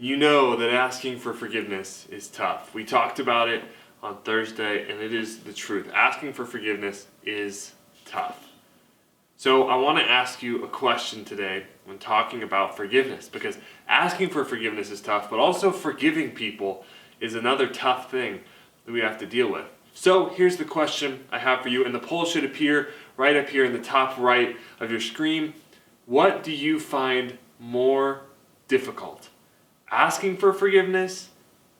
you know that asking for forgiveness is tough. We talked about it on Thursday, and it is the truth. Asking for forgiveness is tough. So I want to ask you a question today when talking about forgiveness, because asking for forgiveness is tough, but also forgiving people is another tough thing that we have to deal with. So here's the question I have for you, and the poll should appear right up here in the top right of your screen. What do you find more difficult? Asking for forgiveness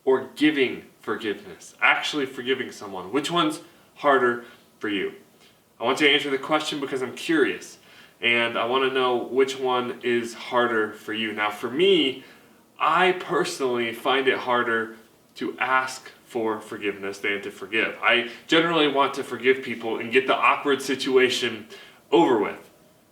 or giving forgiveness? Actually forgiving someone. Which one's harder for you? I want you to answer the question because I'm curious, and I want to know which one is harder for you. Now for me, I personally find it harder to ask for forgiveness than to forgive. I generally want to forgive people and get the awkward situation over with.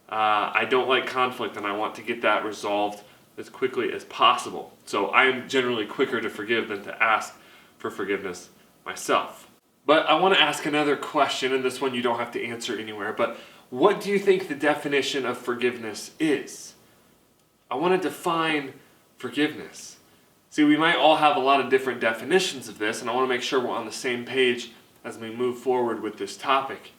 I don't like conflict, and I want to get that resolved as quickly as possible. So I am generally quicker to forgive than to ask for forgiveness myself. But I want to ask another question, and this one you don't have to answer anywhere, but what do you think the definition of forgiveness is? I want to define forgiveness. See, we might all have a lot of different definitions of this, and I want to make sure we're on the same page as we move forward with this topic.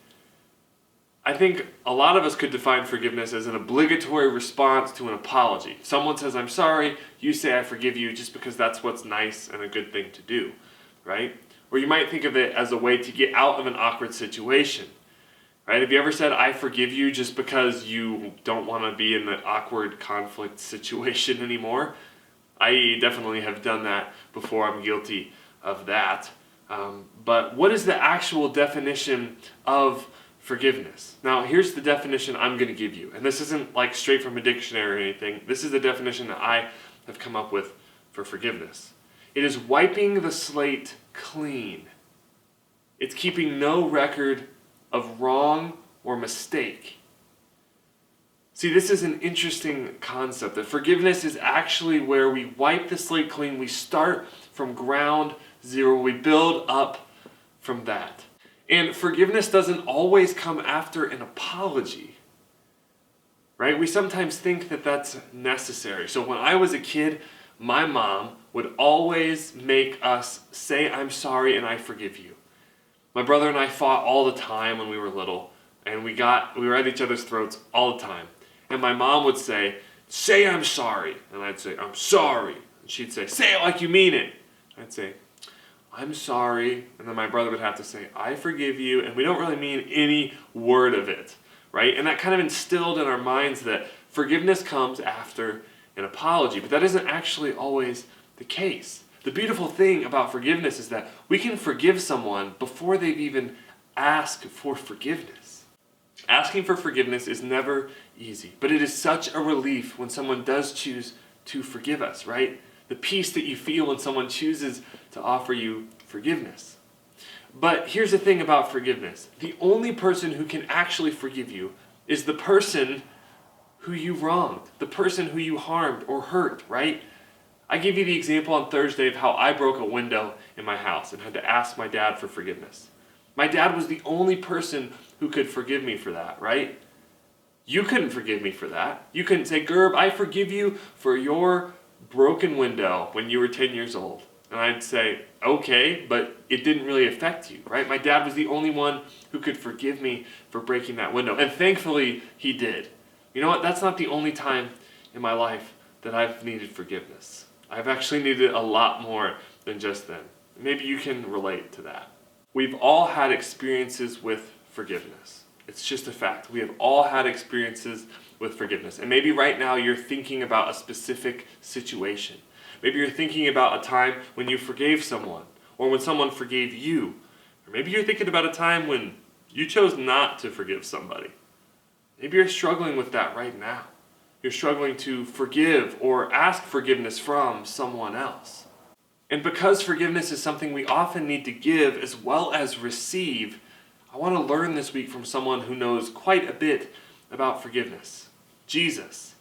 I think a lot of us could define forgiveness as an obligatory response to an apology. Someone says, "I'm sorry," you say, "I forgive you," just because that's what's nice and a good thing to do, right? Or you might think of it as a way to get out of an awkward situation, right? Have you ever said, "I forgive you," just because you don't want to be in the awkward conflict situation anymore? I definitely have done that before. I'm guilty of that. But what is the actual definition of forgiveness? Now, here's the definition I'm going to give you. And this isn't like straight from a dictionary or anything. This is the definition that I have come up with for forgiveness. It is wiping the slate clean. It's keeping no record of wrong or mistake. See, this is an interesting concept, that forgiveness is actually where we wipe the slate clean. We start from ground zero. We build up from that. And forgiveness doesn't always come after an apology, right? We sometimes think that that's necessary. So when I was a kid, my mom would always make us say, "I'm sorry and I forgive you." My brother and I fought all the time when we were little, and we were at each other's throats all the time. And my mom would say, "Say I'm sorry." And I'd say, "I'm sorry." And she'd say, "Say it like you mean it." I'd say, "I'm sorry." And then my brother would have to say, "I forgive you." And we don't really mean any word of it, right? And that kind of instilled in our minds that forgiveness comes after an apology. But that isn't actually always the case. The beautiful thing about forgiveness is that we can forgive someone before they've even asked for forgiveness. Asking for forgiveness is never easy, but it is such a relief when someone does choose to forgive us, right? The peace that you feel when someone chooses to offer you forgiveness. But here's the thing about forgiveness. The only person who can actually forgive you is the person who you wronged, the person who you harmed or hurt, right? I gave you the example on Thursday of how I broke a window in my house and had to ask my dad for forgiveness. My dad was the only person who could forgive me for that, right? You couldn't forgive me for that. You couldn't say, "Gerb, I forgive you for your broken window when you were 10 years old. And I'd say, "Okay, but it didn't really affect you," right? My dad was the only one who could forgive me for breaking that window. And thankfully, he did. You know what? That's not the only time in my life that I've needed forgiveness. I've actually needed a lot more than just then. Maybe you can relate to that. We've all had experiences with forgiveness. It's just a fact. We have all had experiences with forgiveness. And maybe right now you're thinking about a specific situation. Maybe you're thinking about a time when you forgave someone, or when someone forgave you. Or maybe you're thinking about a time when you chose not to forgive somebody. Maybe you're struggling with that right now. You're struggling to forgive or ask forgiveness from someone else. And because forgiveness is something we often need to give as well as receive, I want to learn this week from someone who knows quite a bit about forgiveness, Jesus.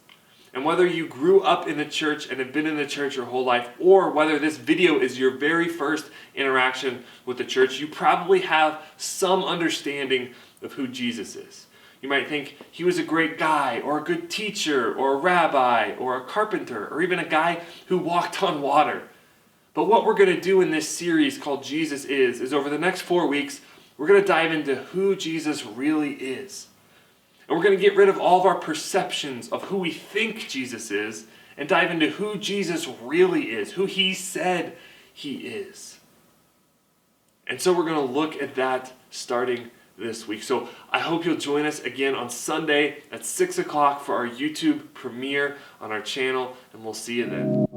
And whether you grew up in the church and have been in the church your whole life, or whether this video is your very first interaction with the church, you probably have some understanding of who Jesus is. You might think he was a great guy, or a good teacher, or a rabbi, or a carpenter, or even a guy who walked on water. But what we're going to do in this series called Jesus is over the next 4 weeks, we're going to dive into who Jesus really is. And we're going to get rid of all of our perceptions of who we think Jesus is and dive into who Jesus really is, who he said he is. And so we're going to look at that starting this week. So I hope you'll join us again on Sunday at 6 o'clock for our YouTube premiere on our channel, and we'll see you then.